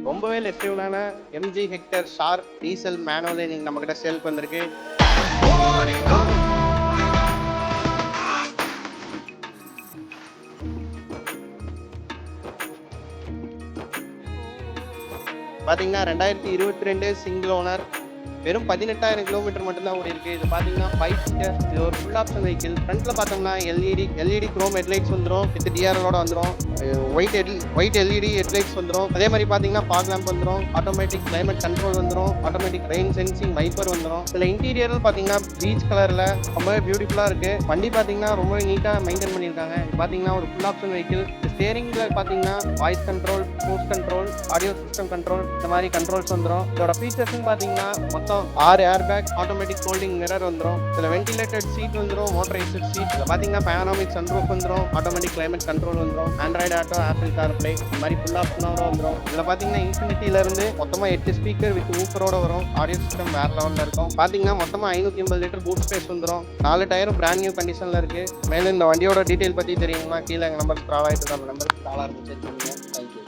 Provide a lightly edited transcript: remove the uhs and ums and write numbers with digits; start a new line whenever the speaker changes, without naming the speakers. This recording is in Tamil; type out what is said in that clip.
ரொம்பவே லெக்சிபிளான எம்ஜி ஹெக்டர் ஷார் டீசல் மேனுவல் இன்னைக்கு நம்ம கிட்ட சேல்க்கு வந்திருக்கு. பார்த்தீங்கன்னா 2022 சிங்கிள் ஓனர், வெறும் 18,000 கிலோமீட்டர் மட்டும்தான் ஓடி இருக்கு. இது பார்த்தீங்கன்னா 5 சீட்டர், இது ஒரு ஃபுல் ஆப்ஷன் வெஹிக்கிள். ஃப்ரண்ட்ல பார்த்தோம்னா எல்இடி குரோம் ஹெட்லைட்ஸ் வந்துடும், வித் டிஆர்எலோட வந்துடும். ஒயிட் எல்இடி ஹெட்லைட்ஸ் வந்துடும். அதே மாதிரி பார்த்தீங்கன்னா ஃபாக் லேம்ப் வந்துடும், ஆட்டோமேட்டிக் கிளைமேட் கண்ட்ரோல் வந்துடும், ஆட்டோமேட்டிக் ரெயின் சென்சிங் வைப்பர் வந்துடும். இதில் இன்டீரியர் பார்த்தீங்கன்னா பீச் கலரில் ரொம்பவே பியூட்டிஃபுல்லாக இருக்கு. வண்டி பார்த்தீங்கன்னா ரொம்ப நீட்டாக மெயின்டைன் பண்ணியிருக்காங்க. இது பார்த்தீங்கன்னா ஒரு ஃபுல் ஆப்ஷன் வெஹிக்கிள். ஸ்டேரிங்ல பார்த்தீங்கன்னா voice control, cruise control, audio system control, இந்த மாதிரி கண்ட்ரோல்ஸ் வந்துடும். இதோட ஃபீச்சர்ஸ்னு பார்த்தீங்கன்னா மொத்தம் 6 air bag, automatic folding mirror வந்துடும். இதில் வென்டிலேட்டட் சீட் வந்துடும், மோட்டரைஸ்ட் சீட். இதில் பார்த்தீங்கன்னா பேனோமிக் சன்ரூஃப் வந்துடும், ஆட்டோமேட்டிக் கிளைமேட் கண்ட்ரோல் வந்துடும், ஆண்ட்ராய்டு ஆட்டோ, ஆப்பிள் கார்ப்ளே, இந்த மாதிரி ஃபுல் ஆப்ஷனோட வந்துடும். இதில் பார்த்தீங்கன்னா இன்ஃபினிட்டியிலேருந்து மொத்தமாக 8 ஸ்பீக்கர் வித் ஊஃபரோட வரும். ஆடியோ சிஸ்டம் வேற லெவலில் இருக்கும். பார்த்தீங்கன்னா மொத்தமாக 550 லிட்டர் பூட் ஸ்பேஸ் வந்துடும். 4 டயரும் பிராண்ட் நியூ கண்டிஷனில் இருக்குது. மேலும் இந்த வண்டியோட டீட்டெயில் பற்றி தெரியுமா, கீழே எங்கள் நம்பர் ஸ்க்ரால் ஆகிட்டு நம்ம நம்பருக்கு காலாக இருந்துச்சு. தேங்க்யூ.